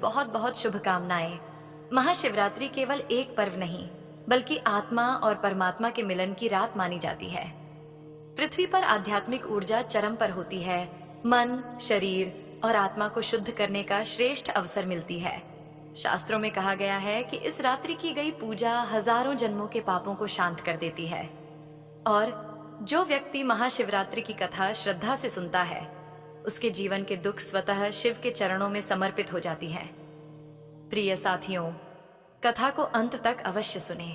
बहुत बहुत शुभकामनाएं। महाशिवरात्रि केवल एक पर्व नहीं, बल्कि आत्मा और परमात्मा के मिलन की रात मानी जाती है। पृथ्वी पर आध्यात्मिक ऊर्जा चरम पर होती है। मन, शरीर और आत्मा को शुद्ध करने का श्रेष्ठ अवसर मिलती है। शास्त्रों में कहा गया है कि इस रात्रि की गई पूजा हजारों जन्मों के पापों को शांत कर देती है। और जो व्यक्ति महाशिवरात्रि की कथा श्रद्धा से सुनता है, उसके जीवन के दुख स्वतः शिव के चरणों में समर्पित हो जाती हैं। प्रिय साथियों, कथा को अंत तक अवश्य सुने।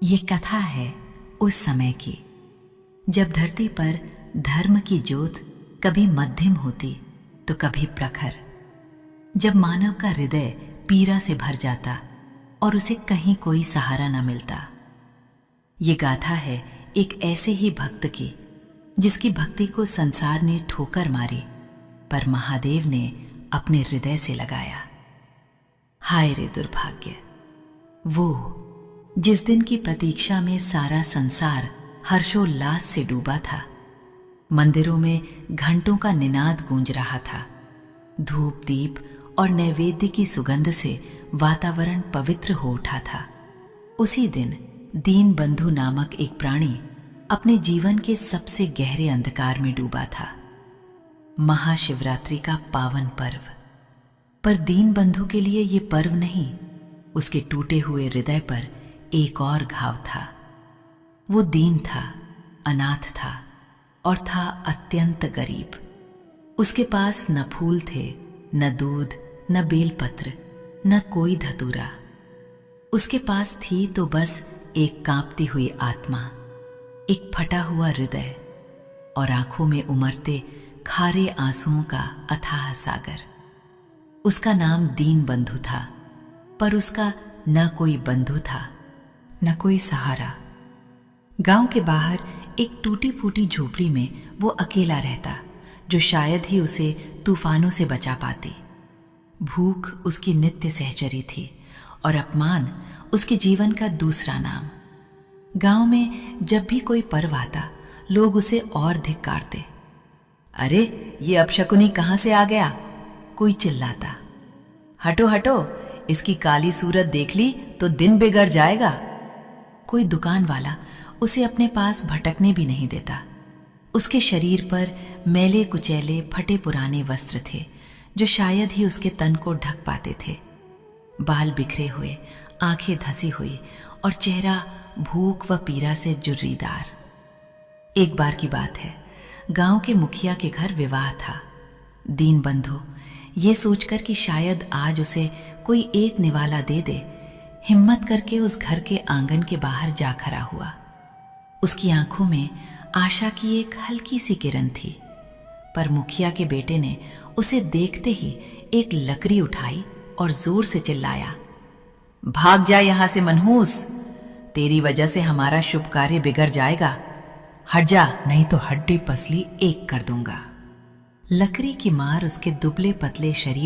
ये कथा है उस समय की जब धरती पर धर्म की ज्योत कभी मध्यम होती तो कभी प्रखर, जब मानव का हृदय पीड़ा से भर जाता और उसे कहीं कोई सहारा न मिलता। ये गाथा है एक ऐसे ही भक्त की जिसकी भक्ति को संसार ने ठोकर मारी, पर महादेव ने अपने हृदय से लगाया। हाय रे दुर्भाग्य, वो जिस दिन की प्रतीक्षा में सारा संसार हर्षोल्लास से डूबा था। मंदिरों में घंटों का निनाद गूंज रहा था। धूप दीप और नैवेद्य की सुगंध से वातावरण पवित्र हो उठा था। उसी दिन दीन बंधु नामक एक प्राणी अपने जीवन के सबसे गहरे अंधकार में डूबा था। महाशिवरात्रि का पावन पर्व, पर दीन बंधु के लिए ये पर्व नहीं, उसके टूटे हुए हृदय पर एक और घाव था। वो दीन था, अनाथ था और था अत्यंत गरीब। उसके पास न फूल थे, न दूध, न बेलपत्र, न कोई धतूरा। उसके पास थी तो बस एक कांपती हुई आत्मा, एक फटा हुआ हृदय और आंखों में उमड़ते खारे आंसुओं का अथाह सागर। उसका नाम दीन बंधु था, पर उसका न कोई बंधु था, न कोई सहारा। गांव के बाहर एक टूटी फूटी झोपड़ी में वो अकेला रहता, जो शायद ही उसे तूफानों से बचा पाती। भूख उसकी नित्य सहचरी थी और अपमान उसके जीवन का दूसरा नाम। गांव में जब भी कोई पर्व आता, लोग उसे और धिक्कारते। अरे ये अपशकुनी कहाँ से आ गया? कोई चिल्लाता। हटो हटो, इसकी काली सूरत देख ली तो दिन बिगड़ जाएगा। कोई दुकान वाला उसे अपने पास भटकने भी नहीं देता। उसके शरीर पर मैले कुचैले फटे पुराने वस्त्र थे, जो शायद ही उसके तन को ढक पाते थे। बाल बिखरे हुए, आंखें धसी हुई और चेहरा भूख व पीड़ा से जुर्रीदार। एक बार की बात है, गांव के मुखिया के घर विवाह था। दीन बंधु ये सोचकर कि शायद आज उसे कोई एक निवाला दे दे, हिम्मत करके उस घर के आंगन के बाहर जा खड़ा हुआ। उसकी आंखों में आशा की एक हल्की सी किरण थी, पर मुखिया के बेटे ने उसे देखते ही एक लकड़ी उठाई और जोर से चिल्लाया, भाग जा यहां से मनहूस, तेरी वजह से हमारा शुभ कार्य बिगड़ जाएगा। हट जा, नहीं तो हड्डी पसली एक कर दूंगा। लकड़ी की मार उसके दुबले पतले शरीर